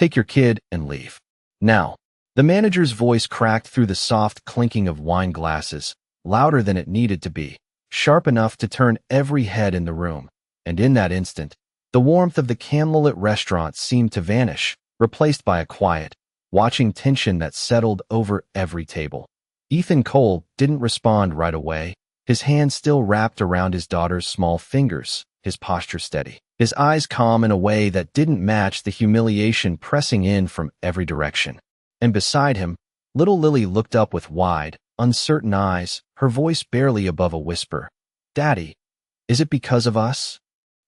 Take your kid and leave. Now. The manager's voice cracked through the soft clinking of wine glasses, louder than it needed to be, sharp enough to turn every head in the room. And in that instant, the warmth of the candlelit restaurant seemed to vanish, replaced by a quiet, watching tension that settled over every table. Ethan Cole didn't respond right away, his hand still wrapped around his daughter's small fingers, his posture steady, his eyes calm in a way that didn't match the humiliation pressing in from every direction. And beside him, little Lily looked up with wide, uncertain eyes, her voice barely above a whisper. "Daddy, is it because of us?"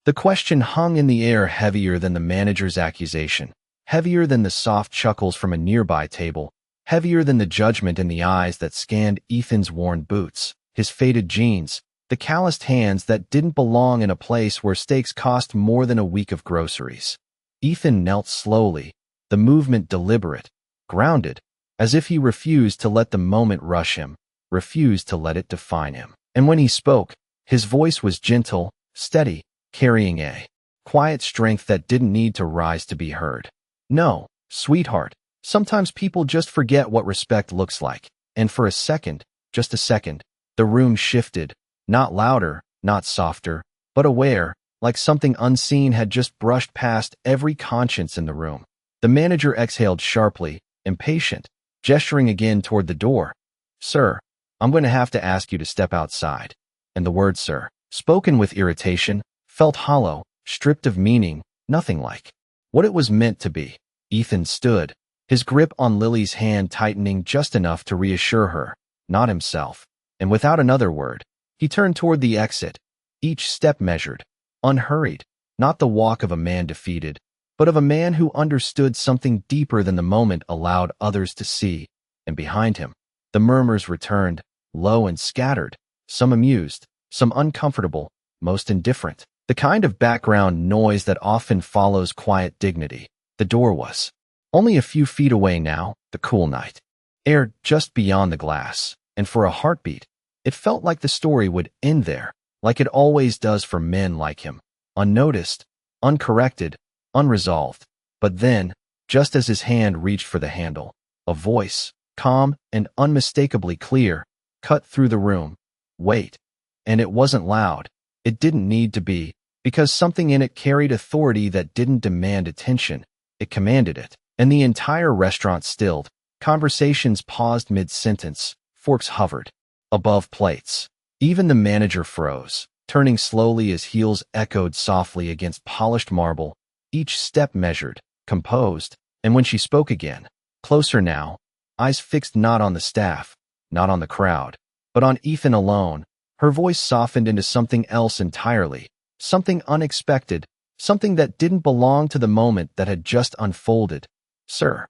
The question hung in the air, heavier than the manager's accusation, heavier than the soft chuckles from a nearby table, heavier than the judgment in the eyes that scanned Ethan's worn boots, his faded jeans, the calloused hands that didn't belong in a place where steaks cost more than a week of groceries. Ethan knelt slowly, the movement deliberate, grounded, as if he refused to let the moment rush him, refused to let it define him. And when he spoke, his voice was gentle, steady, carrying a quiet strength that didn't need to rise to be heard. "No, sweetheart, sometimes people just forget what respect looks like." And for a second, just a second, the room shifted, not louder, not softer, but aware, like something unseen had just brushed past every conscience in the room. The manager exhaled sharply, impatient, gesturing again toward the door. "Sir, I'm going to have to ask you to step outside." And the word "sir," spoken with irritation, felt hollow, stripped of meaning, nothing like what it was meant to be. Ethan stood, his grip on Lily's hand tightening just enough to reassure her, not himself. And without another word, he turned toward the exit, each step measured, unhurried, not the walk of a man defeated, but of a man who understood something deeper than the moment allowed others to see. And behind him, the murmurs returned, low and scattered, some amused, some uncomfortable, most indifferent. The kind of background noise that often follows quiet dignity. The door was only a few feet away now, the cool night air just beyond the glass, and for a heartbeat, it felt like the story would end there, like it always does for men like him, unnoticed, uncorrected, unresolved. But then, just as his hand reached for the handle, a voice, calm and unmistakably clear, cut through the room. "Wait." And it wasn't loud. It didn't need to be, because something in it carried authority that didn't demand attention. It commanded it. And the entire restaurant stilled. Conversations paused mid-sentence. Forks hovered above plates. Even the manager froze, turning slowly as heels echoed softly against polished marble, each step measured, composed. And when she spoke again, closer now, eyes fixed not on the staff, not on the crowd, but on Ethan alone, her voice softened into something else entirely, something unexpected, something that didn't belong to the moment that had just unfolded. "Sir,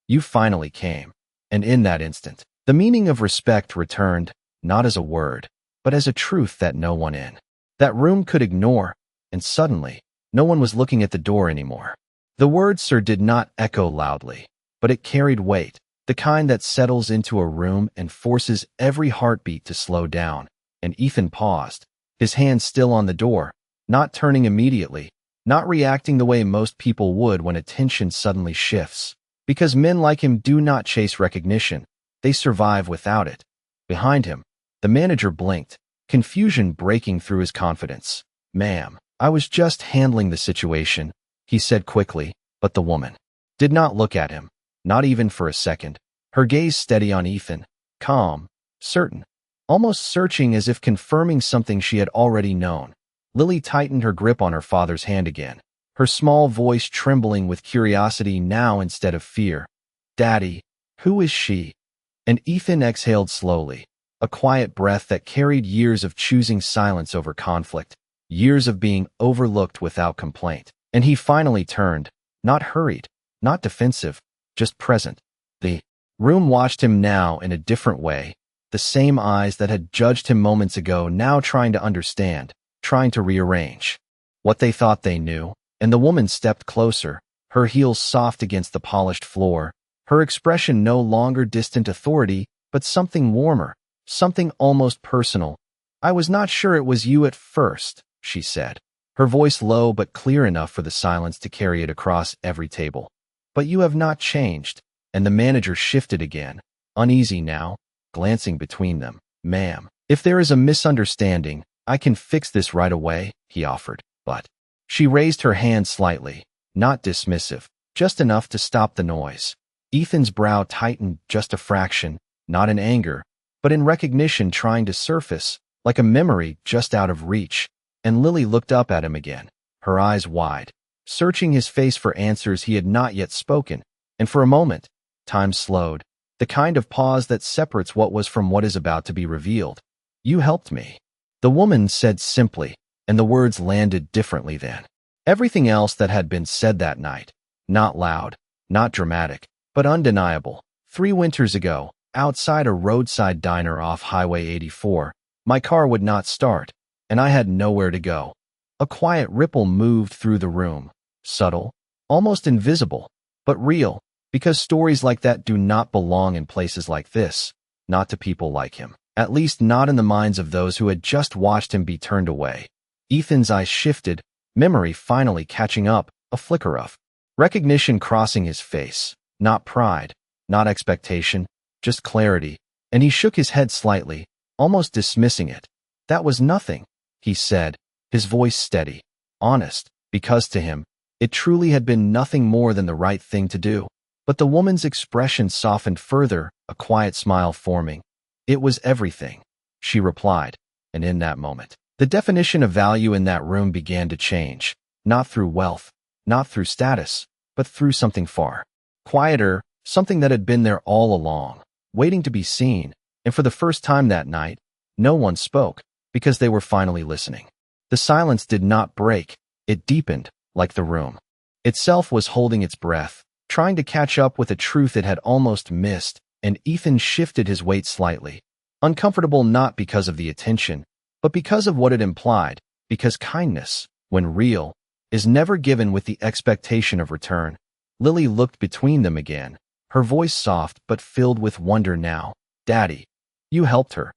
you finally came." And in that instant, the meaning of respect returned, not as a word, but as a truth that no one in that room could ignore. And suddenly, no one was looking at the door anymore. The word "sir" did not echo loudly, but it carried weight, the kind that settles into a room and forces every heartbeat to slow down. And Ethan paused, his hand still on the door, not turning immediately, not reacting the way most people would when attention suddenly shifts. Because men like him do not chase recognition, they survive without it. Behind him, the manager blinked, confusion breaking through his confidence. "Ma'am, I was just handling the situation," he said quickly, but the woman did not look at him, not even for a second, her gaze steady on Ethan, calm, certain, almost searching as if confirming something she had already known. Lily tightened her grip on her father's hand again, her small voice trembling with curiosity now instead of fear. "Daddy, who is she?" And Ethan exhaled slowly, a quiet breath that carried years of choosing silence over conflict, years of being overlooked without complaint. And he finally turned, not hurried, not defensive, just present. The room watched him now in a different way, the same eyes that had judged him moments ago now trying to understand, trying to rearrange what they thought they knew. And the woman stepped closer, her heels soft against the polished floor, her expression no longer distant authority, but something warmer, something almost personal. "I was not sure it was you at first," she said, her voice low but clear enough for the silence to carry it across every table. but you have not changed. And the manager shifted again, uneasy now, glancing between them. Ma'am, if there is a misunderstanding, I can fix this right away, he offered. But she raised her hand slightly, not dismissive, just enough to stop the noise. Ethan's brow tightened just a fraction, not in anger, but in recognition trying to surface, like a memory just out of reach. And Lily looked up at him again, her eyes wide, searching his face for answers he had not yet spoken. And for a moment, time slowed, the kind of pause that separates what was from what is about to be revealed. You helped me, the woman said simply, and the words landed differently then. Everything else that had been said that night, not loud, not dramatic, but undeniable. 3 winters ago, outside a roadside diner off Highway 84, my car would not start, and I had nowhere to go. A quiet ripple moved through the room, subtle, almost invisible, but real, because stories like that do not belong in places like this, not to people like him, at least not in the minds of those who had just watched him be turned away. Ethan's eyes shifted, memory finally catching up, a flicker of recognition crossing his face, not pride, not expectation, just clarity, and he shook his head slightly, almost dismissing it. That was nothing, he said, his voice steady, honest, because to him, it truly had been nothing more than the right thing to do. But the woman's expression softened further, a quiet smile forming. It was everything, she replied, and in that moment, the definition of value in that room began to change, not through wealth, not through status, but through something far quieter, something that had been there all along, waiting to be seen. And for the first time that night, no one spoke, because they were finally listening. The silence did not break, it deepened, like the room itself was holding its breath, trying to catch up with a truth it had almost missed. And Ethan shifted his weight slightly, uncomfortable not because of the attention, but because of what it implied, because kindness, when real, is never given with the expectation of return. Lily looked between them again, her voice soft but filled with wonder now. Daddy, you helped her.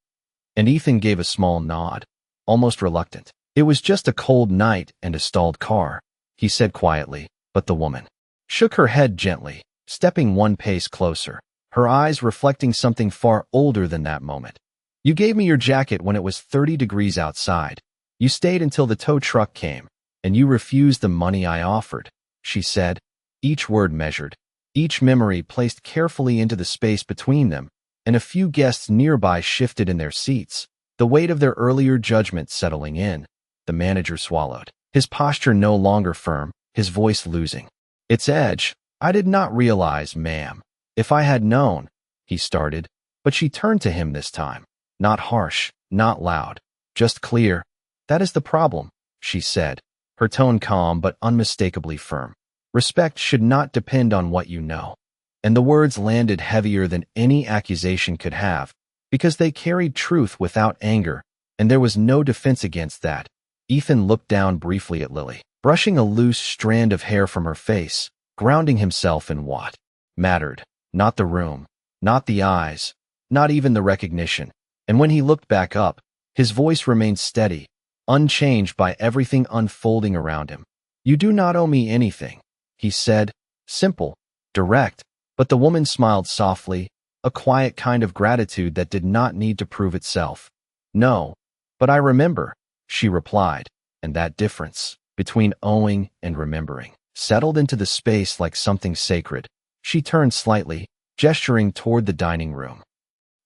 And Ethan gave a small nod, almost reluctant. It was just a cold night and a stalled car, he said quietly, but the woman shook her head gently, stepping one pace closer, her eyes reflecting something far older than that moment. You gave me your jacket when it was 30 degrees outside. You stayed until the tow truck came, and you refused the money I offered, she said, each word measured, each memory placed carefully into the space between them, and a few guests nearby shifted in their seats, the weight of their earlier judgment settling in. The manager swallowed, his posture no longer firm, his voice losing its edge. I did not realize, ma'am. If I had known, he started, but she turned to him this time. Not harsh, not loud, just clear. That is the problem, she said, her tone calm but unmistakably firm. Respect should not depend on what you know. And the words landed heavier than any accusation could have, because they carried truth without anger, and there was no defense against that. Ethan looked down briefly at Lily, brushing a loose strand of hair from her face, grounding himself in what mattered. Not the room, not the eyes, not even the recognition. And when he looked back up, his voice remained steady, unchanged by everything unfolding around him. You do not owe me anything, he said, simple, direct, but the woman smiled softly, a quiet kind of gratitude that did not need to prove itself. No, but I remember, she replied, and that difference between owing and remembering settled into the space like something sacred. She turned slightly, gesturing toward the dining room.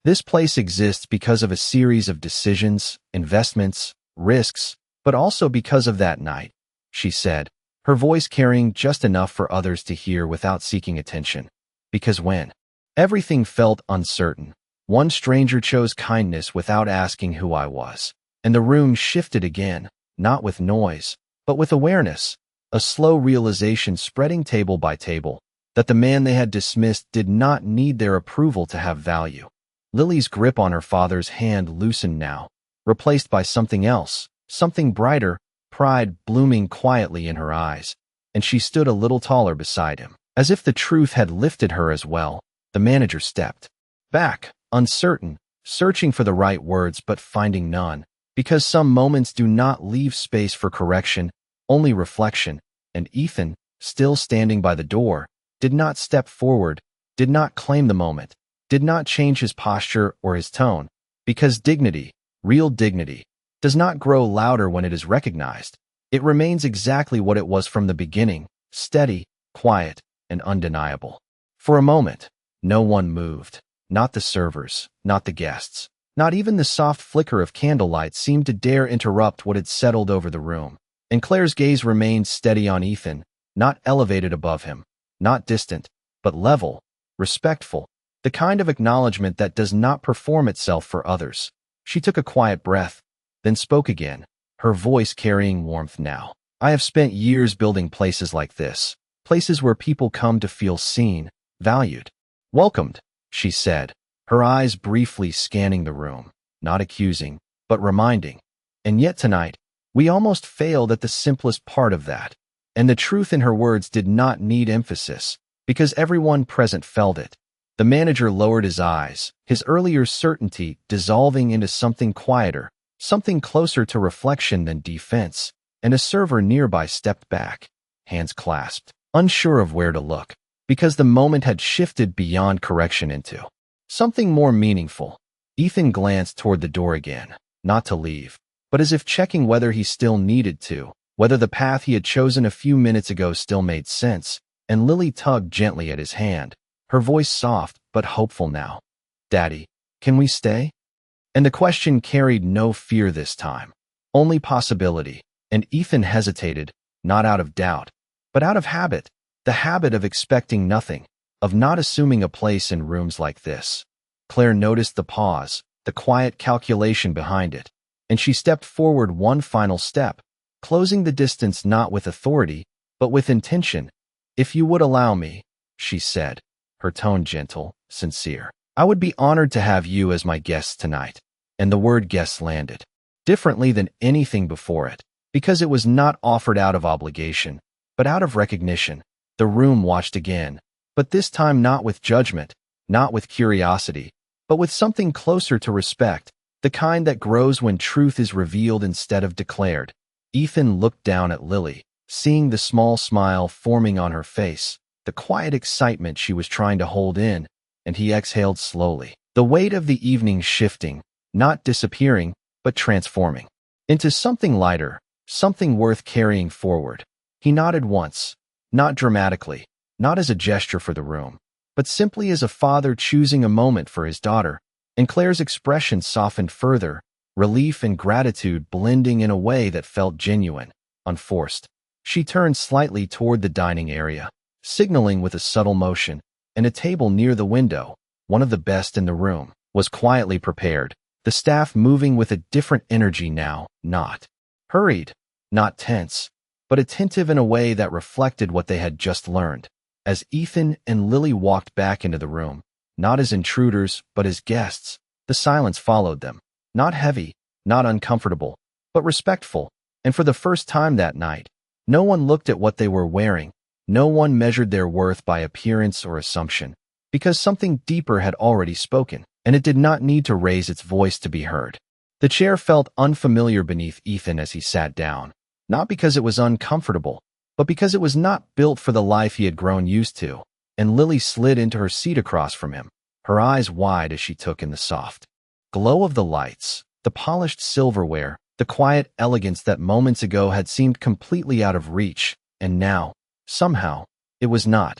This place exists because of a series of decisions, investments, risks, but also because of that night, she said, her voice carrying just enough for others to hear without seeking attention. Because when everything felt uncertain, one stranger chose kindness without asking who I was. And the room shifted again, not with noise, but with awareness, a slow realization spreading table by table, that the man they had dismissed did not need their approval to have value. Lily's grip on her father's hand loosened now, replaced by something else, something brighter, pride blooming quietly in her eyes, and she stood a little taller beside him. As if the truth had lifted her as well, the manager stepped back, uncertain, searching for the right words but finding none, because some moments do not leave space for correction, only reflection, and Ethan, still standing by the door, did not step forward, did not claim the moment, did not change his posture or his tone, because dignity, real dignity, does not grow louder when it is recognized. It remains exactly what it was from the beginning, steady, quiet, and undeniable. For a moment, no one moved. Not the servers, not the guests. Not even the soft flicker of candlelight seemed to dare interrupt what had settled over the room. And Claire's gaze remained steady on Ethan, not elevated above him, not distant, but level, respectful, the kind of acknowledgement that does not perform itself for others. She took a quiet breath, then spoke again, her voice carrying warmth now. I have spent years building places like this, places where people come to feel seen, valued, welcomed, she said, her eyes briefly scanning the room, not accusing, but reminding. And yet tonight, we almost failed at the simplest part of that. And the truth in her words did not need emphasis, because everyone present felt it. The manager lowered his eyes, his earlier certainty dissolving into something quieter, something closer to reflection than defense, and a server nearby stepped back, hands clasped, unsure of where to look, because the moment had shifted beyond correction into something more meaningful. Ethan glanced toward the door again, not to leave, but as if checking whether he still needed to, whether the path he had chosen a few minutes ago still made sense, and Lily tugged gently at his hand, her voice soft but hopeful now. Daddy, can we stay? And the question carried no fear this time, only possibility, and Ethan hesitated, not out of doubt, but out of habit, the habit of expecting nothing, of not assuming a place in rooms like this. Claire noticed the pause, the quiet calculation behind it, and she stepped forward one final step, closing the distance not with authority, but with intention. If you would allow me, she said, her tone gentle, sincere, I would be honored to have you as my guest tonight. And the word guest landed, differently than anything before it, because it was not offered out of obligation, but out of recognition. The room watched again, but this time not with judgment, not with curiosity, but with something closer to respect, the kind that grows when truth is revealed instead of declared. Ethan looked down at Lily, seeing the small smile forming on her face, the quiet excitement she was trying to hold in, and he exhaled slowly, the weight of the evening shifting, not disappearing, but transforming into something lighter, something worth carrying forward. He nodded once, not dramatically, not as a gesture for the room, but simply as a father choosing a moment for his daughter, and Claire's expression softened further, relief and gratitude blending in a way that felt genuine, unforced. She turned slightly toward the dining area, signaling with a subtle motion, and a table near the window, one of the best in the room, was quietly prepared, the staff moving with a different energy now, not hurried, not tense, but attentive in a way that reflected what they had just learned. As Ethan and Lily walked back into the room, not as intruders, but as guests, the silence followed them, not heavy, not uncomfortable, but respectful, and for the first time that night, no one looked at what they were wearing, no one measured their worth by appearance or assumption, because something deeper had already spoken, and it did not need to raise its voice to be heard. The chair felt unfamiliar beneath Ethan as he sat down, not because it was uncomfortable, but because it was not built for the life he had grown used to, and Lily slid into her seat across from him, her eyes wide as she took in the soft glow of the lights, the polished silverware, the quiet elegance that moments ago had seemed completely out of reach, and now, somehow, it was not.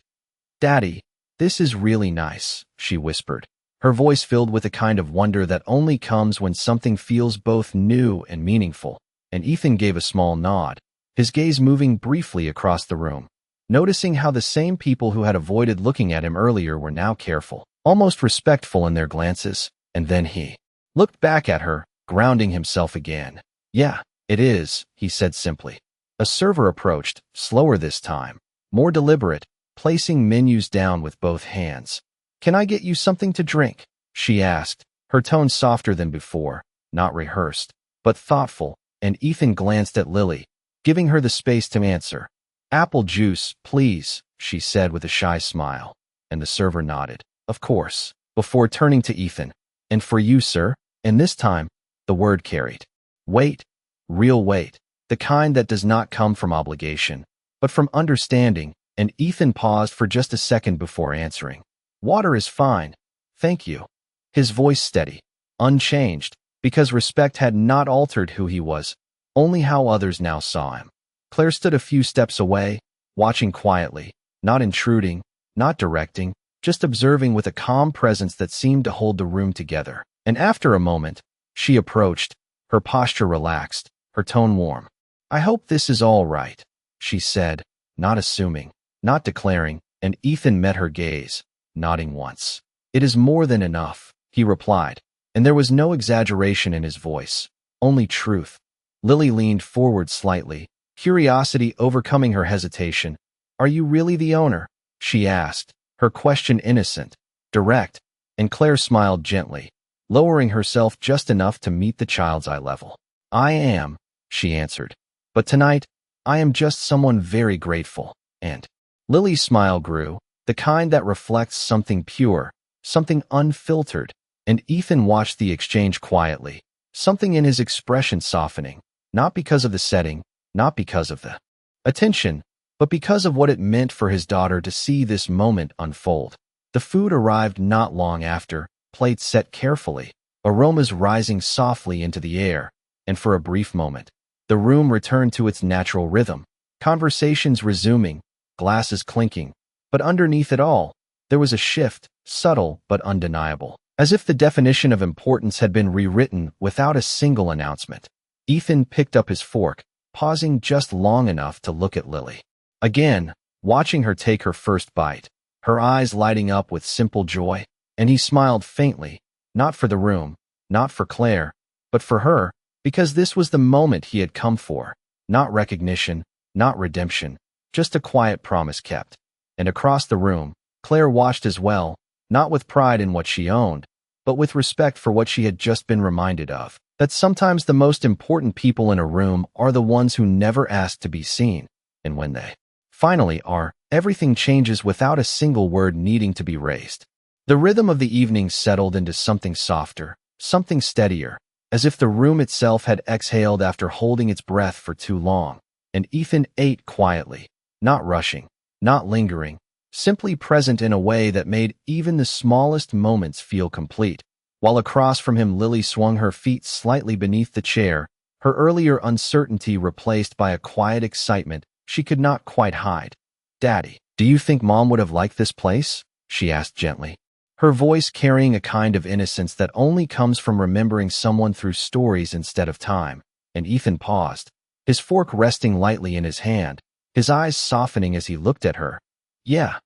Daddy, this is really nice, she whispered, her voice filled with a kind of wonder that only comes when something feels both new and meaningful, and Ethan gave a small nod, his gaze moving briefly across the room, noticing how the same people who had avoided looking at him earlier were now careful, almost respectful in their glances, and then he looked back at her, grounding himself again. Yeah, it is, he said simply. A server approached, slower this time, more deliberate, placing menus down with both hands. Can I get you something to drink? She asked, her tone softer than before, not rehearsed, but thoughtful, and Ethan glanced at Lily, giving her the space to answer. Apple juice, please, she said with a shy smile, and the server nodded, of course, before turning to Ethan. And for you, sir? And this time, the word carried weight, real weight, the kind that does not come from obligation, but from understanding, and Ethan paused for just a second before answering. Water is fine, thank you. His voice steady, unchanged, because respect had not altered who he was, only how others now saw him. Claire stood a few steps away, watching quietly, not intruding, not directing, just observing with a calm presence that seemed to hold the room together. And after a moment, she approached, her posture relaxed, her tone warm. I hope this is all right, she said, not assuming, not declaring, and Ethan met her gaze, nodding once. It is more than enough, he replied, and there was no exaggeration in his voice, only truth. Lily leaned forward slightly, curiosity overcoming her hesitation. Are you really the owner? She asked, her question innocent, direct, and Claire smiled gently, lowering herself just enough to meet the child's eye level. I am, she answered, but tonight, I am just someone very grateful, and Lily's smile grew, the kind that reflects something pure, something unfiltered, and Ethan watched the exchange quietly, something in his expression softening, not because of the setting, not because of the attention, but because of what it meant for his daughter to see this moment unfold. The food arrived not long after, plates set carefully, aromas rising softly into the air, and for a brief moment, the room returned to its natural rhythm, conversations resuming, glasses clinking, but underneath it all, there was a shift, subtle but undeniable, as if the definition of importance had been rewritten without a single announcement. Ethan picked up his fork, pausing just long enough to look at Lily. Again, watching her take her first bite, her eyes lighting up with simple joy, and he smiled faintly, not for the room, not for Claire, but for her, because this was the moment he had come for. Not recognition, not redemption, just a quiet promise kept. And across the room, Claire watched as well, not with pride in what she owned, but with respect for what she had just been reminded of, that sometimes the most important people in a room are the ones who never ask to be seen, and when they finally are, everything changes without a single word needing to be raised. The rhythm of the evening settled into something softer, something steadier, as if the room itself had exhaled after holding its breath for too long, and Ethan ate quietly, not rushing, not lingering, simply present in a way that made even the smallest moments feel complete. While across from him Lily swung her feet slightly beneath the chair, her earlier uncertainty replaced by a quiet excitement she could not quite hide. Daddy, do you think Mom would have liked this place? She asked gently, her voice carrying a kind of innocence that only comes from remembering someone through stories instead of time. And Ethan paused, his fork resting lightly in his hand, his eyes softening as he looked at her. Yeah,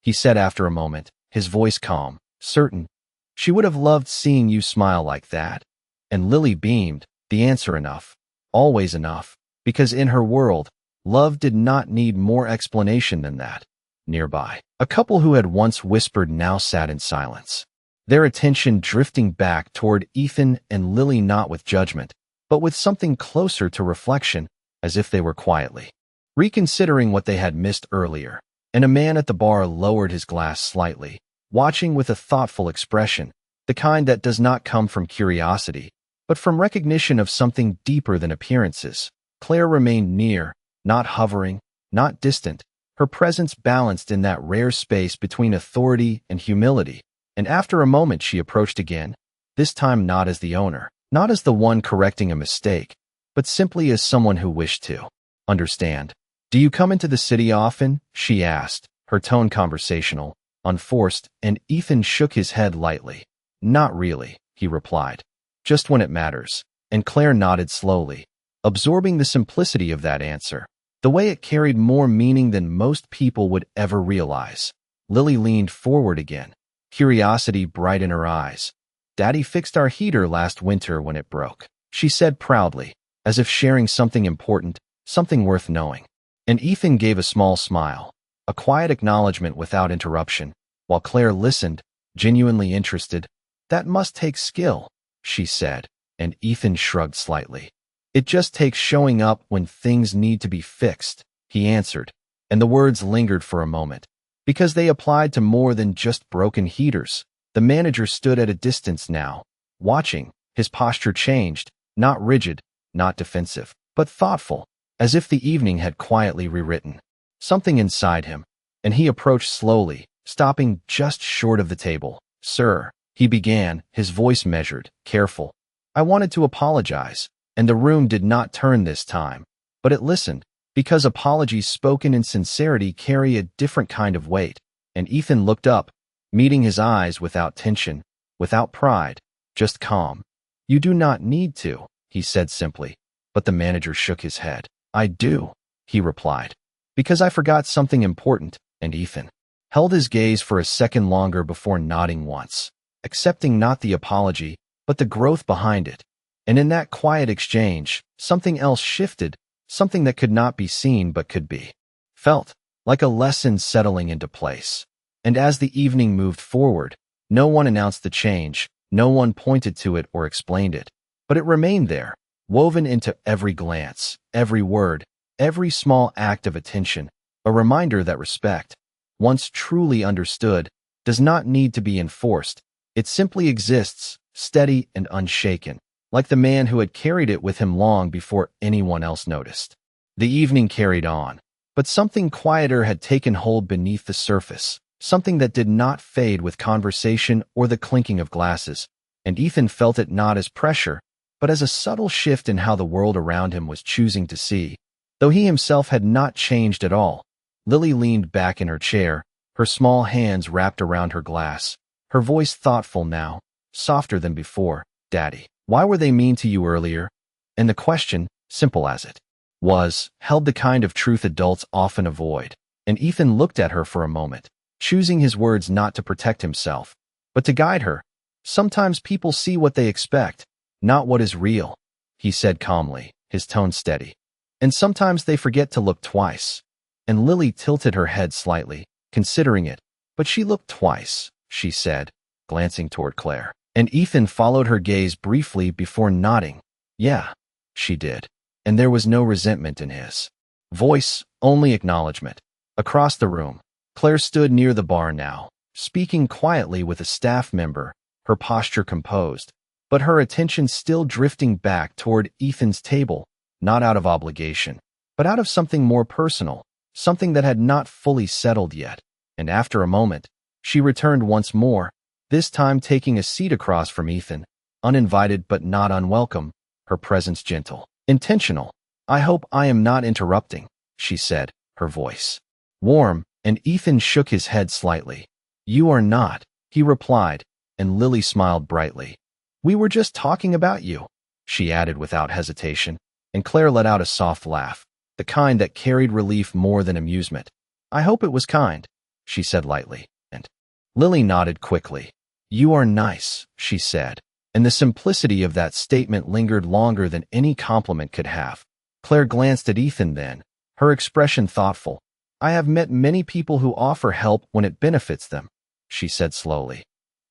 he said after a moment, his voice calm, certain. She would have loved seeing you smile like that. And Lily beamed, the answer enough, always enough, because in her world, love did not need more explanation than that. Nearby, a couple who had once whispered now sat in silence, their attention drifting back toward Ethan and Lily, not with judgment, but with something closer to reflection, as if they were quietly reconsidering what they had missed earlier. And a man at the bar lowered his glass slightly, watching with a thoughtful expression, the kind that does not come from curiosity, but from recognition of something deeper than appearances. Claire remained near, not hovering, not distant, her presence balanced in that rare space between authority and humility. And after a moment she approached again, this time not as the owner, not as the one correcting a mistake, but simply as someone who wished to understand. Do you come into the city often? She asked, her tone conversational, unforced, and Ethan shook his head lightly. Not really, he replied. Just when it matters. And Claire nodded slowly, absorbing the simplicity of that answer, the way it carried more meaning than most people would ever realize. Lily leaned forward again, curiosity bright in her eyes. Daddy fixed our heater last winter when it broke, she said proudly, as if sharing something important, something worth knowing. And Ethan gave a small smile, a quiet acknowledgement without interruption, while Claire listened, genuinely interested. That must take skill, she said, and Ethan shrugged slightly. It just takes showing up when things need to be fixed, he answered, and the words lingered for a moment, because they applied to more than just broken heaters. The manager stood at a distance now, watching. His posture changed, not rigid, not defensive, but thoughtful, as if the evening had quietly rewritten something inside him, and he approached slowly, stopping just short of the table. "Sir," he began, his voice measured, careful. "I wanted to apologize, and the room did not turn this time, but it listened, because apologies spoken in sincerity carry a different kind of weight." And Ethan looked up, meeting his eyes without tension, without pride, just calm. "You do not need to," he said simply, but the manager shook his head. "I do," he replied, "because I forgot something important." And Ethan held his gaze for a second longer before nodding once, accepting not the apology, but the growth behind it. And in that quiet exchange, something else shifted, something that could not be seen but could be felt, like a lesson settling into place. And as the evening moved forward, no one announced the change, no one pointed to it or explained it, but it remained there, woven into every glance, every word, every small act of attention, a reminder that respect, once truly understood, does not need to be enforced. It simply exists, steady and unshaken, like the man who had carried it with him long before anyone else noticed. The evening carried on, but something quieter had taken hold beneath the surface, something that did not fade with conversation or the clinking of glasses, and Ethan felt it not as pressure, but as a subtle shift in how the world around him was choosing to see. Though he himself had not changed at all, Lily leaned back in her chair, her small hands wrapped around her glass, her voice thoughtful now, softer than before. "Daddy, why were they mean to you earlier?" And the question, simple as it was, held the kind of truth adults often avoid. And Ethan looked at her for a moment, choosing his words not to protect himself, but to guide her. "Sometimes people see what they expect, not what is real," he said calmly, his tone steady. "And sometimes they forget to look twice." And Lily tilted her head slightly, considering it. "But she looked twice," she said, glancing toward Claire. And Ethan followed her gaze briefly before nodding. "Yeah, she did." And there was no resentment in his voice, only acknowledgement. Across the room, Claire stood near the bar now, speaking quietly with a staff member, her posture composed, but her attention still drifting back toward Ethan's table, not out of obligation, but out of something more personal, something that had not fully settled yet. And after a moment, she returned once more, this time taking a seat across from Ethan, uninvited but not unwelcome, her presence gentle, intentional. "I hope I am not interrupting," she said, her voice warm, and Ethan shook his head slightly. "You are not," he replied, and Lily smiled brightly. "We were just talking about you," she added without hesitation, and Claire let out a soft laugh, the kind that carried relief more than amusement. "I hope it was kind," she said lightly, and Lily nodded quickly. "You are nice," she said, and the simplicity of that statement lingered longer than any compliment could have. Claire glanced at Ethan then, her expression thoughtful. "I have met many people who offer help when it benefits them," she said slowly,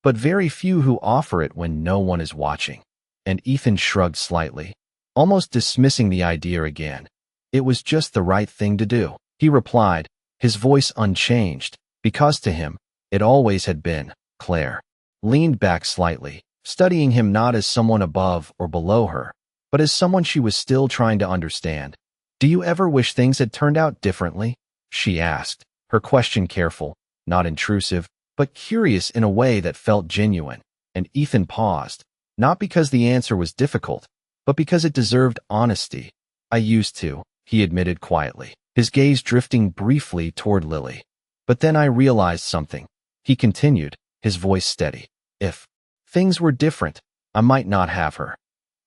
"but very few who offer it when no one is watching." And Ethan shrugged slightly, almost dismissing the idea again. "It was just the right thing to do," he replied, his voice unchanged, because to him, it always had been. Claire leaned back slightly, studying him not as someone above or below her, but as someone she was still trying to understand. "Do you ever wish things had turned out differently?" she asked, her question careful, not intrusive, but curious in a way that felt genuine. And Ethan paused, not because the answer was difficult, but because it deserved honesty. "I used to," he admitted quietly, his gaze drifting briefly toward Lily. "But then I realized something," he continued, his voice steady. "If things were different, I might not have her."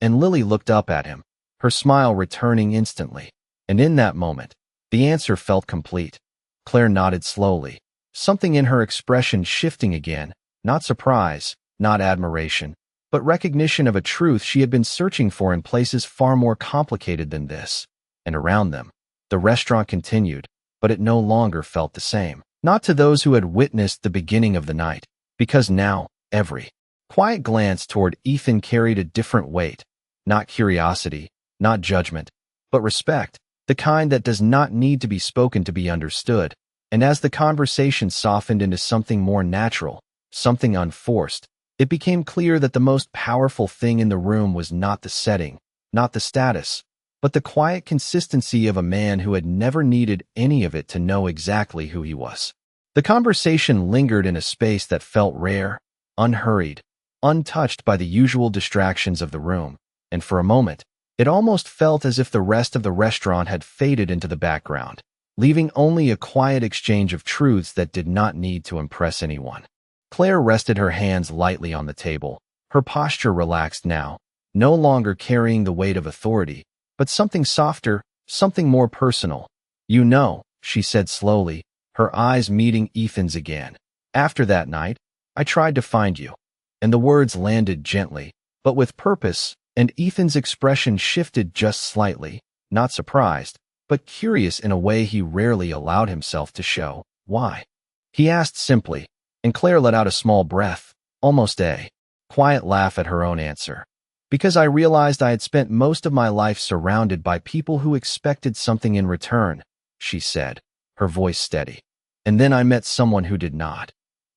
And Lily looked up at him, her smile returning instantly. And in that moment, the answer felt complete. Claire nodded slowly, something in her expression shifting again, not surprise, not admiration, but recognition of a truth she had been searching for in places far more complicated than this. And around them, the restaurant continued, but it no longer felt the same. Not to those who had witnessed the beginning of the night, because now, every quiet glance toward Ethan carried a different weight. Not curiosity, not judgment, but respect, the kind that does not need to be spoken to be understood. And as the conversation softened into something more natural, something unforced, it became clear that the most powerful thing in the room was not the setting, not the status, but the quiet consistency of a man who had never needed any of it to know exactly who he was. The conversation lingered in a space that felt rare, unhurried, untouched by the usual distractions of the room, and for a moment, it almost felt as if the rest of the restaurant had faded into the background, leaving only a quiet exchange of truths that did not need to impress anyone. Claire rested her hands lightly on the table, her posture relaxed now, no longer carrying the weight of authority, but something softer, something more personal. "You know," she said slowly, her eyes meeting Ethan's again. "After that night, I tried to find you." And the words landed gently, but with purpose, and Ethan's expression shifted just slightly, not surprised, but curious in a way he rarely allowed himself to show. "Why?" he asked simply, and Claire let out a small breath, almost a quiet laugh at her own answer. "Because I realized I had spent most of my life surrounded by people who expected something in return," she said, her voice steady. "And then I met someone who did not."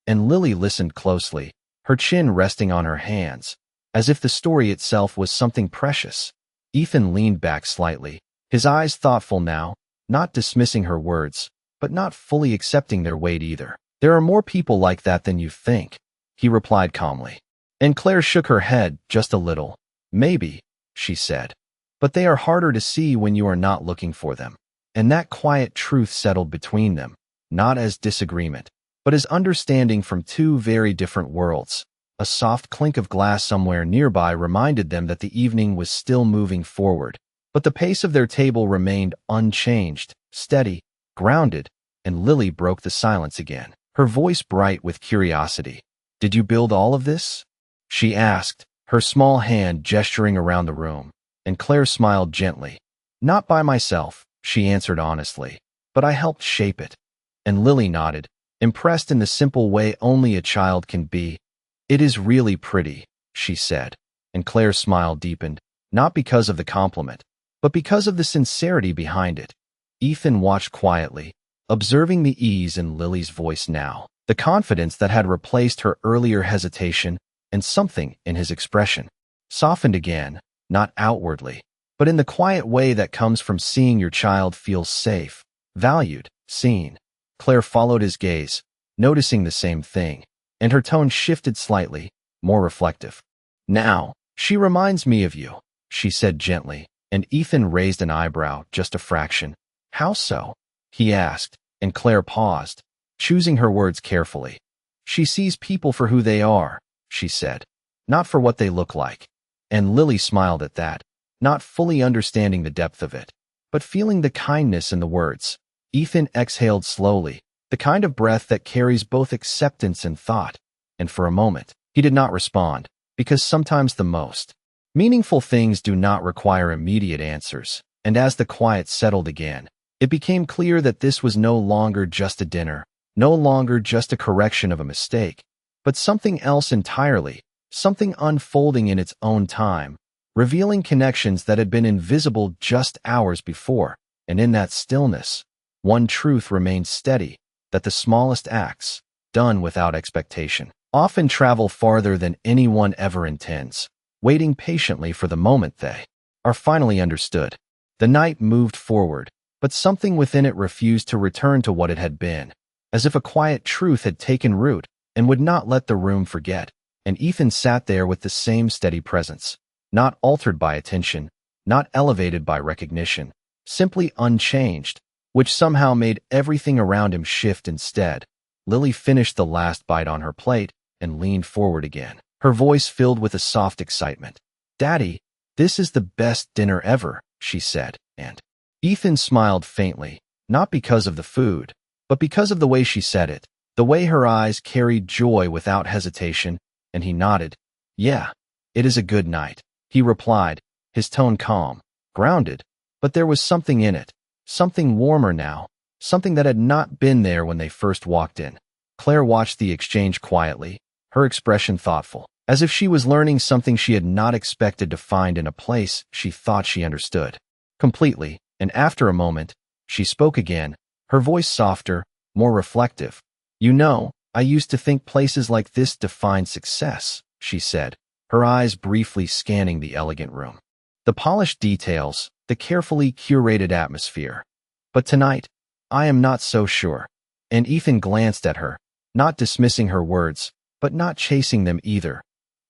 And Lily listened closely, her chin resting on her hands, as if the story itself was something precious. Ethan leaned back slightly, his eyes thoughtful now, not dismissing her words, but not fully accepting their weight either. "There are more people like that than you think," he replied calmly. And Claire shook her head just a little. "Maybe," she said, "but they are harder to see when you are not looking for them." And that quiet truth settled between them, not as disagreement, but as understanding from two very different worlds. A soft clink of glass somewhere nearby reminded them that the evening was still moving forward, but the pace of their table remained unchanged, steady, grounded, and Lily broke the silence again, her voice bright with curiosity. "Did you build all of this?" she asked, her small hand gesturing around the room, and Claire smiled gently. "Not by myself," she answered honestly, "but I helped shape it." And Lily nodded, impressed in the simple way only a child can be. "It is really pretty," she said, and Claire's smile deepened, not because of the compliment, but because of the sincerity behind it. Ethan watched quietly, observing the ease in Lily's voice now, the confidence that had replaced her earlier hesitation, and something in his expression softened again, not outwardly, but in the quiet way that comes from seeing your child feel safe, valued, seen. Claire followed his gaze, noticing the same thing, and her tone shifted slightly, more reflective. "Now, she reminds me of you," she said gently, and Ethan raised an eyebrow just a fraction. "How so?" he asked, and Claire paused, choosing her words carefully. "She sees people for who they are," she said, "not for what they look like." And Lily smiled at that, not fully understanding the depth of it, but feeling the kindness in the words. Ethan exhaled slowly, the kind of breath that carries both acceptance and thought, and for a moment, he did not respond, because sometimes the most meaningful things do not require immediate answers, and as the quiet settled again, it became clear that this was no longer just a dinner, no longer just a correction of a mistake, but something else entirely, something unfolding in its own time, revealing connections that had been invisible just hours before, and in that stillness, one truth remained steady, that the smallest acts, done without expectation, often travel farther than anyone ever intends, waiting patiently for the moment they are finally understood. The night moved forward, but something within it refused to return to what it had been, as if a quiet truth had taken root and would not let the room forget, and Ethan sat there with the same steady presence, not altered by attention, not elevated by recognition, simply unchanged, which somehow made everything around him shift instead. Lily finished the last bite on her plate and leaned forward again, her voice filled with a soft excitement. "Daddy, this is the best dinner ever," she said, and Ethan smiled faintly, not because of the food, but because of the way she said it, the way her eyes carried joy without hesitation, and he nodded. "Yeah, it is a good night," he replied, his tone calm, grounded, but there was something in it, something warmer now, something that had not been there when they first walked in. Claire watched the exchange quietly, her expression thoughtful, as if she was learning something she had not expected to find in a place she thought she understood completely, and after a moment, she spoke again, her voice softer, more reflective. "You know, I used to think places like this defined success," she said, her eyes briefly scanning the elegant room. The polished details, the carefully curated atmosphere. But tonight, I am not so sure. And Ethan glanced at her, not dismissing her words, but not chasing them either.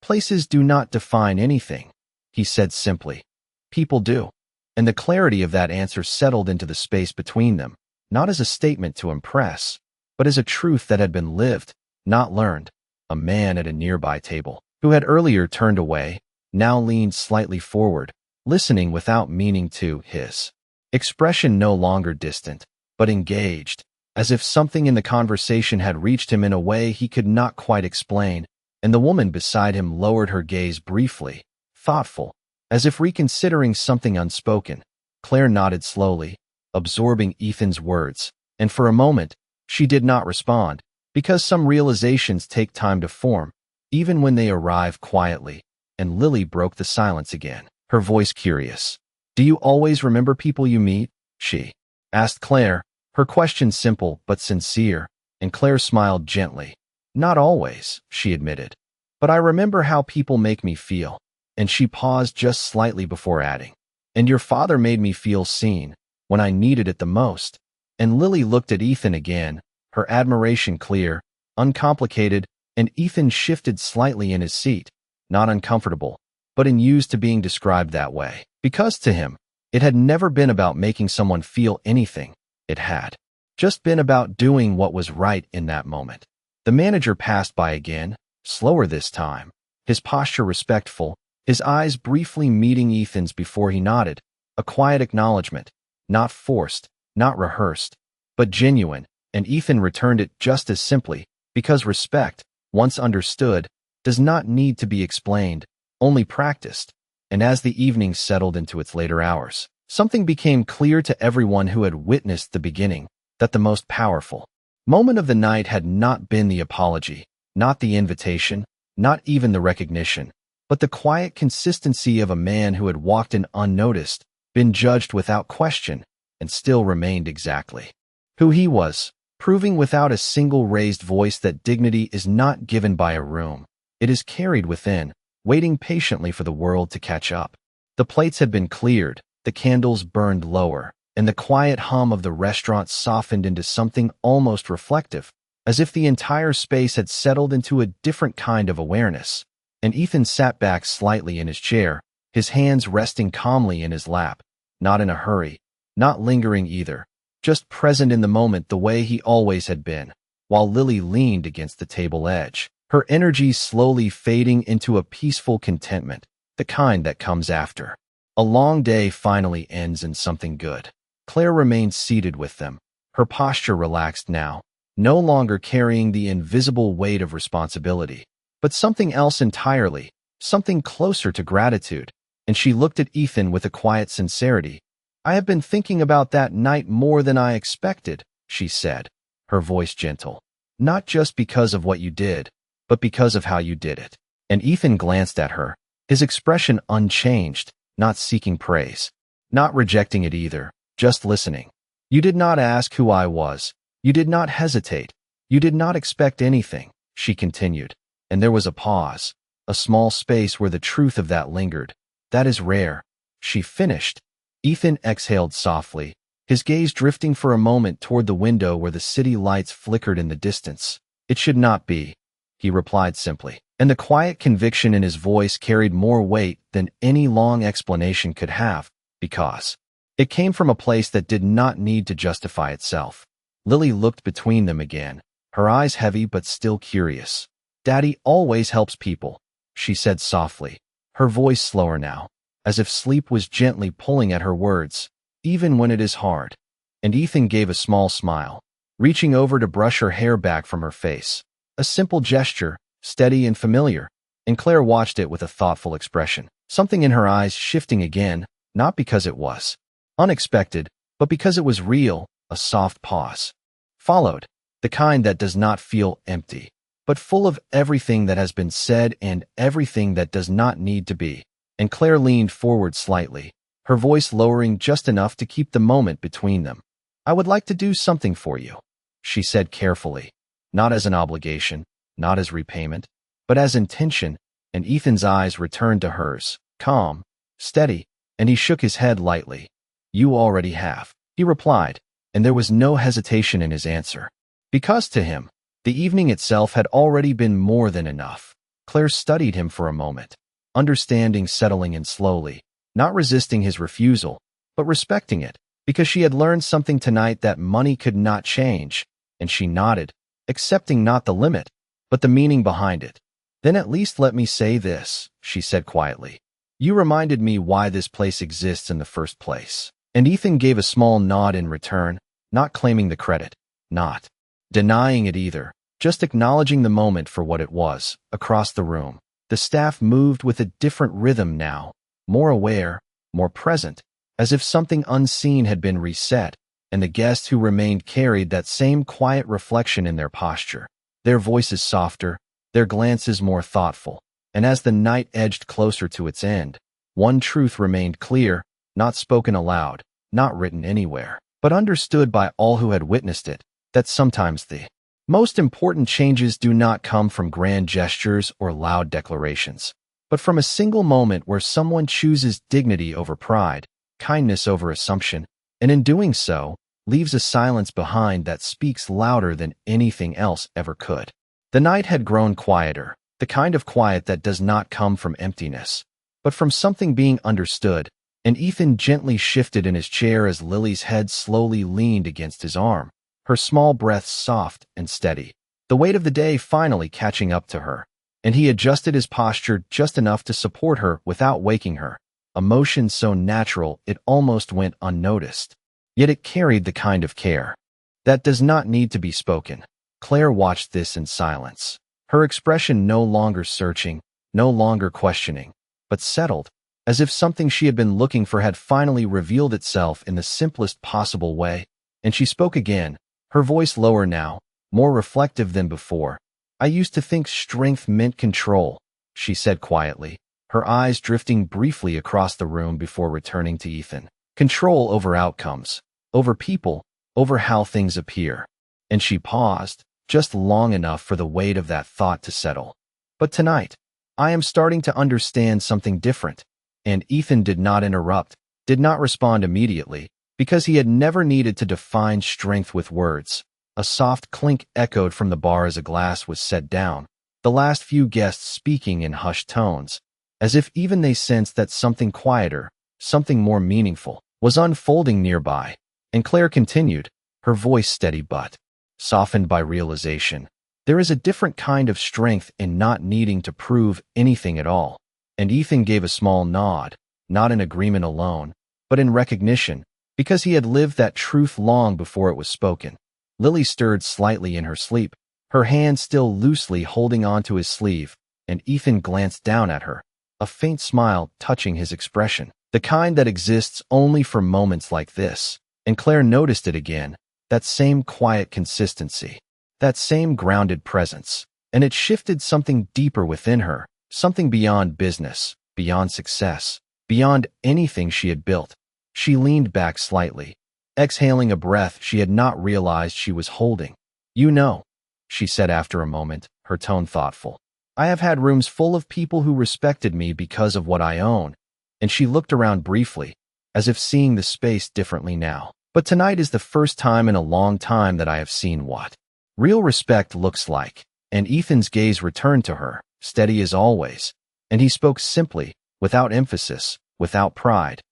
Places do not define anything, he said simply. People do. And the clarity of that answer settled into the space between them, not as a statement to impress, but as a truth that had been lived, not learned. A man at a nearby table, who had earlier turned away, now leaned slightly forward, listening without meaning to. His expression no longer distant, but engaged, as if something in the conversation had reached him in a way he could not quite explain, and the woman beside him lowered her gaze briefly, thoughtful, as if reconsidering something unspoken. Claire nodded slowly, absorbing Ethan's words, and for a moment, she did not respond, because some realizations take time to form, even when they arrive quietly, and Lily broke the silence again, her voice curious. "Do you always remember people you meet?" she asked Claire, her question simple but sincere, and Claire smiled gently. "Not always," she admitted. "But I remember how people make me feel." And she paused just slightly before adding, "And your father made me feel seen, when I needed it the most." And Lily looked at Ethan again, her admiration clear, uncomplicated, and Ethan shifted slightly in his seat, not uncomfortable, but unused to being described that way. Because to him, it had never been about making someone feel anything. It had just been about doing what was right in that moment. The manager passed by again, slower this time, his posture respectful, his eyes briefly meeting Ethan's before he nodded, a quiet acknowledgement, not forced, not rehearsed, but genuine, and Ethan returned it just as simply, because respect, once understood, does not need to be explained, only practiced. And as the evening settled into its later hours, something became clear to everyone who had witnessed the beginning, that the most powerful moment of the night had not been the apology, not the invitation, not even the recognition, but the quiet consistency of a man who had walked in unnoticed, been judged without question, and still remained exactly who he was, proving without a single raised voice that dignity is not given by a room. It is carried within, waiting patiently for the world to catch up. The plates had been cleared, the candles burned lower, and the quiet hum of the restaurant softened into something almost reflective, as if the entire space had settled into a different kind of awareness. And Ethan sat back slightly in his chair, his hands resting calmly in his lap, not in a hurry, not lingering either, just present in the moment the way he always had been, while Lily leaned against the table edge, her energy slowly fading into a peaceful contentment, the kind that comes after a long day finally ends in something good. Claire remained seated with them, her posture relaxed now, no longer carrying the invisible weight of responsibility, but something else entirely, something closer to gratitude, and she looked at Ethan with a quiet sincerity. "I have been thinking about that night more than I expected," she said, her voice gentle. "Not just because of what you did, but because of how you did it." And Ethan glanced at her, his expression unchanged, not seeking praise, not rejecting it either, just listening. "You did not ask who I was. You did not hesitate. You did not expect anything," she continued, and there was a pause, a small space where the truth of that lingered. "That is rare," she finished. Ethan exhaled softly, his gaze drifting for a moment toward the window where the city lights flickered in the distance. "It should not be," he replied simply, and the quiet conviction in his voice carried more weight than any long explanation could have, because it came from a place that did not need to justify itself. Lily looked between them again, her eyes heavy but still curious. "Daddy always helps people," she said softly, her voice slower now, as if sleep was gently pulling at her words, "even when it is hard." And Ethan gave a small smile, reaching over to brush her hair back from her face. A simple gesture, steady and familiar, and Claire watched it with a thoughtful expression, something in her eyes shifting again, not because it was unexpected, but because it was real. A soft pause followed, the kind that does not feel empty, but full of everything that has been said and everything that does not need to be. And Claire leaned forward slightly, her voice lowering just enough to keep the moment between them. "I would like to do something for you," she said carefully, not as an obligation, not as repayment, but as intention, and Ethan's eyes returned to hers, calm, steady, and he shook his head lightly. You already have, he replied, and there was no hesitation in his answer. Because to him, the evening itself had already been more than enough. Claire studied him for a moment, understanding settling in slowly, not resisting his refusal, but respecting it, because she had learned something tonight that money could not change, and she nodded, accepting not the limit, but the meaning behind it. Then at least let me say this, she said quietly. You reminded me why this place exists in the first place. And Ethan gave a small nod in return, not claiming the credit, not denying it either, just acknowledging the moment for what it was. Across the room, the staff moved with a different rhythm now, more aware, more present, as if something unseen had been reset, and the guests who remained carried that same quiet reflection in their posture, their voices softer, their glances more thoughtful. And as the night edged closer to its end, one truth remained clear, not spoken aloud, not written anywhere, but understood by all who had witnessed it, that sometimes the most important changes do not come from grand gestures or loud declarations, but from a single moment where someone chooses dignity over pride, kindness over assumption, and in doing so, leaves a silence behind that speaks louder than anything else ever could. The night had grown quieter, the kind of quiet that does not come from emptiness, but from something being understood, and Ethan gently shifted in his chair as Lily's head slowly leaned against his arm, her small breaths soft and steady, the weight of the day finally catching up to her, and he adjusted his posture just enough to support her without waking her, a motion so natural it almost went unnoticed. Yet it carried the kind of care that does not need to be spoken. Claire watched this in silence, her expression no longer searching, no longer questioning, but settled, as if something she had been looking for had finally revealed itself in the simplest possible way, and she spoke again, her voice lower now, more reflective than before. I used to think strength meant control, she said quietly, her eyes drifting briefly across the room before returning to Ethan. Control over outcomes, over people, over how things appear. And she paused, just long enough for the weight of that thought to settle. But tonight, I am starting to understand something different. And Ethan did not interrupt, did not respond immediately, because he had never needed to define strength with words. A soft clink echoed from the bar as a glass was set down, the last few guests speaking in hushed tones, as if even they sensed that something quieter, something more meaningful, was unfolding nearby. And Claire continued, her voice steady but softened by realization. There is a different kind of strength in not needing to prove anything at all. And Ethan gave a small nod, not in agreement alone, but in recognition, because he had lived that truth long before it was spoken. Lily stirred slightly in her sleep, her hand still loosely holding onto his sleeve, and Ethan glanced down at her, a faint smile touching his expression, the kind that exists only for moments like this. And Claire noticed it again, that same quiet consistency, that same grounded presence, and it shifted something deeper within her, something beyond business, beyond success, beyond anything she had built. She leaned back slightly, exhaling a breath she had not realized she was holding. You know, she said after a moment, her tone thoughtful. I have had rooms full of people who respected me because of what I own. And she looked around briefly, as if seeing the space differently now. But tonight is the first time in a long time that I have seen what real respect looks like. And Ethan's gaze returned to her, steady as always, and he spoke simply, without emphasis, without pride.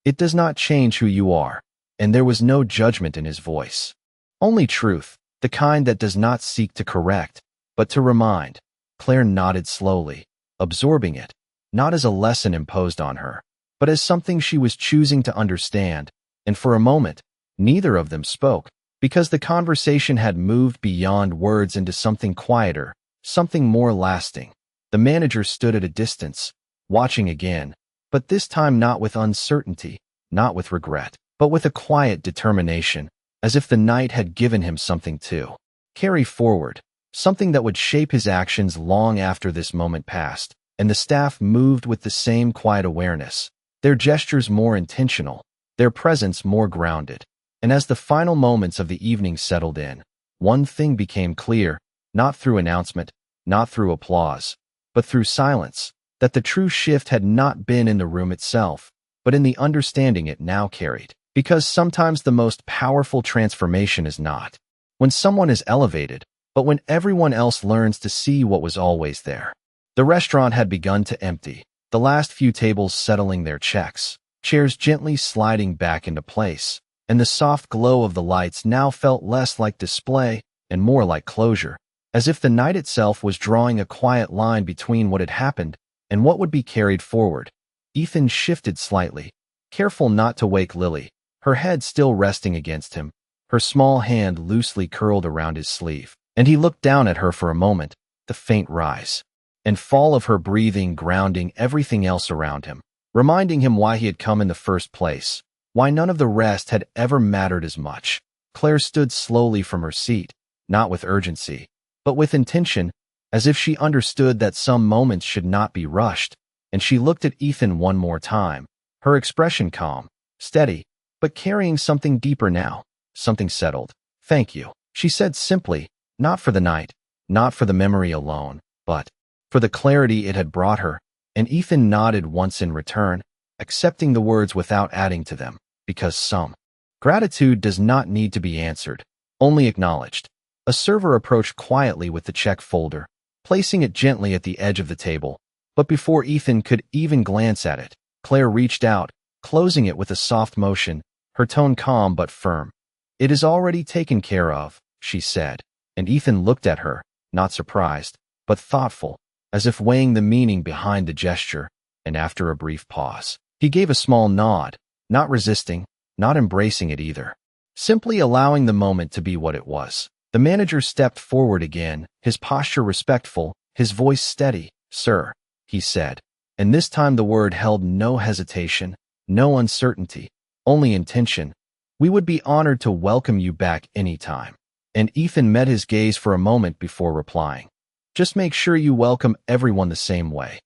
It does not change who you are, and there was no judgment in his voice. Only truth, the kind that does not seek to correct, but to remind. Claire nodded slowly, absorbing it, not as a lesson imposed on her, but as something she was choosing to understand, and for a moment, neither of them spoke, because the conversation had moved beyond words into something quieter, something more lasting. The manager stood at a distance, watching again, but this time not with uncertainty, not with regret, but with a quiet determination, as if the night had given him something to carry forward, something that would shape his actions long after this moment passed. And the staff moved with the same quiet awareness, their gestures more intentional, their presence more grounded. And as the final moments of the evening settled in, one thing became clear, not through announcement, not through applause, but through silence, that the true shift had not been in the room itself, but in the understanding it now carried. Because sometimes the most powerful transformation is not when someone is elevated, but when everyone else learns to see what was always there. The restaurant had begun to empty, the last few tables settling their checks, chairs gently sliding back into place, and the soft glow of the lights now felt less like display and more like closure, as if the night itself was drawing a quiet line between what had happened and what would be carried forward. Ethan shifted slightly, careful not to wake Lily, her head still resting against him, her small hand loosely curled around his sleeve, and he looked down at her for a moment, the faint rise and fall of her breathing grounding everything else around him, reminding him why he had come in the first place, why none of the rest had ever mattered as much. Claire stood slowly from her seat, not with urgency, but with intention, as if she understood that some moments should not be rushed, and she looked at Ethan one more time, her expression calm, steady, but carrying something deeper now, something settled. "Thank you," she said simply, not for the night, not for the memory alone, but for the clarity it had brought her, and Ethan nodded once in return, accepting the words without adding to them, because some gratitude does not need to be answered, only acknowledged. A server approached quietly with the check folder, placing it gently at the edge of the table, but before Ethan could even glance at it, Claire reached out, closing it with a soft motion, her tone calm but firm. "It is already taken care of," she said, and Ethan looked at her, not surprised, but thoughtful, as if weighing the meaning behind the gesture, and after a brief pause, he gave a small nod, not resisting, not embracing it either, simply allowing the moment to be what it was. The manager stepped forward again, his posture respectful, his voice steady. "Sir," he said, and this time the word held no hesitation, no uncertainty, only intention. "We would be honored to welcome you back anytime." And Ethan met his gaze for a moment before replying. "Just make sure you welcome everyone the same way."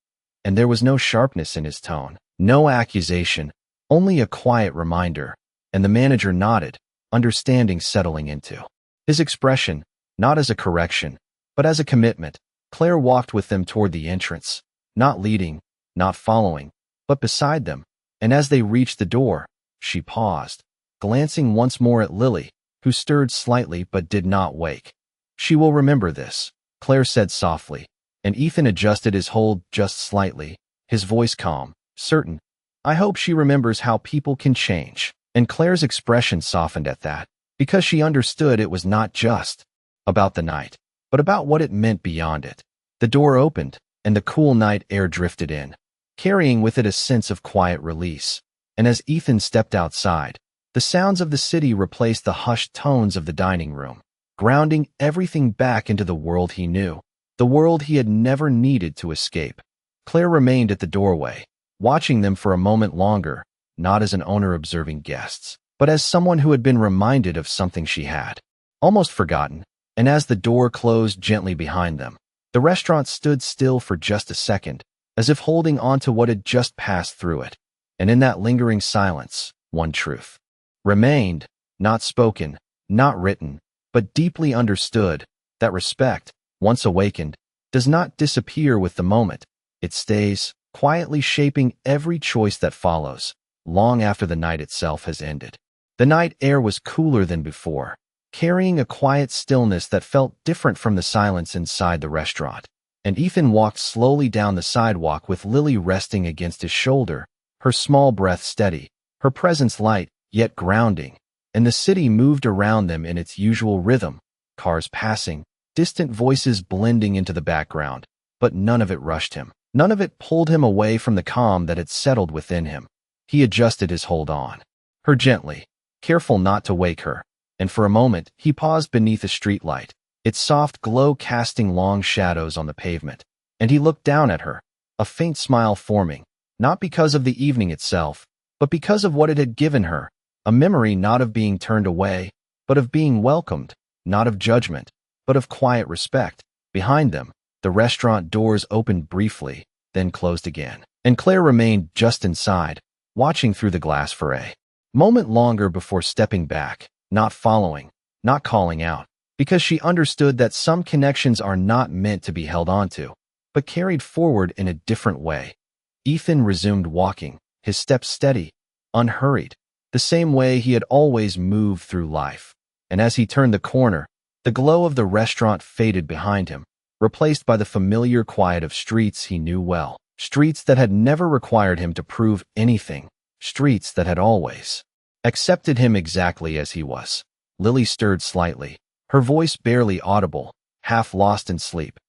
And there was no sharpness in his tone, no accusation, only a quiet reminder, and the manager nodded, understanding settling into his expression, not as a correction, but as a commitment. Claire walked with them toward the entrance, not leading, not following, but beside them, and as they reached the door, she paused, glancing once more at Lily, who stirred slightly but did not wake. "She will remember this," Claire said softly, and Ethan adjusted his hold just slightly, his voice calm, certain. "I hope she remembers how people can change." And Claire's expression softened at that, because she understood it was not just about the night, but about what it meant beyond it. The door opened, and the cool night air drifted in, carrying with it a sense of quiet release. And as Ethan stepped outside, the sounds of the city replaced the hushed tones of the dining room, grounding everything back into the world he knew, the world he had never needed to escape. Claire remained at the doorway, watching them for a moment longer, not as an owner observing guests, but as someone who had been reminded of something she had almost forgotten. And as the door closed gently behind them, the restaurant stood still for just a second, as if holding on to what had just passed through it. And in that lingering silence, one truth remained, not spoken, not written, but deeply understood, that respect, once awakened, does not disappear with the moment. It stays, quietly shaping every choice that follows, long after the night itself has ended. The night air was cooler than before, carrying a quiet stillness that felt different from the silence inside the restaurant. And Ethan walked slowly down the sidewalk with Lily resting against his shoulder, her small breath steady, her presence light, yet grounding. And the city moved around them in its usual rhythm, cars passing, distant voices blending into the background, but none of it rushed him. None of it pulled him away from the calm that had settled within him. He adjusted his hold on her gently, careful not to wake her, and for a moment he paused beneath a streetlight, its soft glow casting long shadows on the pavement, and he looked down at her, a faint smile forming, not because of the evening itself, but because of what it had given her, a memory not of being turned away, but of being welcomed, not of judgment, but of quiet respect. Behind them, the restaurant doors opened briefly, then closed again, and Claire remained just inside, watching through the glass for a moment longer before stepping back, not following, not calling out, because she understood that some connections are not meant to be held onto, but carried forward in a different way. Ethan resumed walking, his steps steady, unhurried, the same way he had always moved through life. And as he turned the corner, the glow of the restaurant faded behind him, replaced by the familiar quiet of streets he knew well. Streets that had never required him to prove anything. Streets that had always accepted him exactly as he was. Lily stirred slightly, her voice barely audible, half lost in sleep.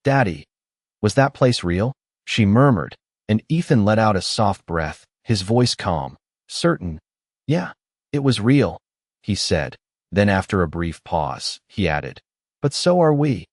"Daddy, was that place real?" she murmured, and Ethan let out a soft breath, his voice calm. "Certain. Yeah, it was real," he said. Then after a brief pause, he added, "But so are we."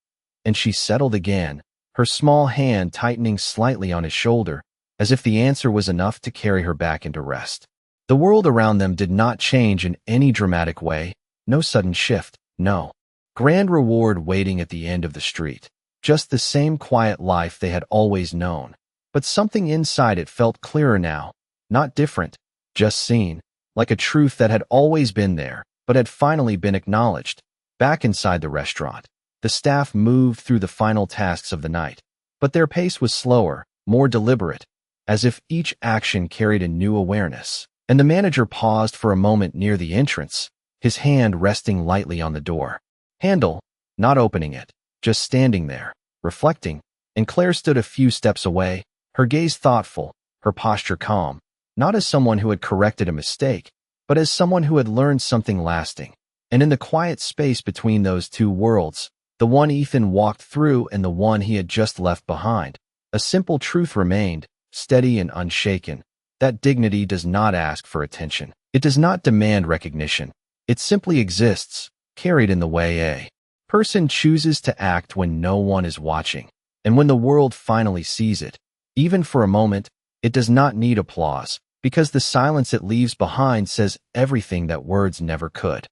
And she settled again, her small hand tightening slightly on his shoulder, as if the answer was enough to carry her back into rest. The world around them did not change in any dramatic way, no sudden shift, no grand reward waiting at the end of the street. Just the same quiet life they had always known. But something inside it felt clearer now, not different, just seen, like a truth that had always been there, but had finally been acknowledged. Back inside the restaurant, the staff moved through the final tasks of the night, but their pace was slower, more deliberate, as if each action carried a new awareness. And the manager paused for a moment near the entrance, his hand resting lightly on the door handle, not opening it, just standing there, reflecting. And Claire stood a few steps away, her gaze thoughtful, her posture calm, not as someone who had corrected a mistake, but as someone who had learned something lasting. And in the quiet space between those two worlds, the one Ethan walked through and the one he had just left behind, a simple truth remained, steady and unshaken. That dignity does not ask for attention. It does not demand recognition. It simply exists, carried in the way a person chooses to act when no one is watching. And when the world finally sees it, even for a moment, it does not need applause, because the silence it leaves behind says everything that words never could.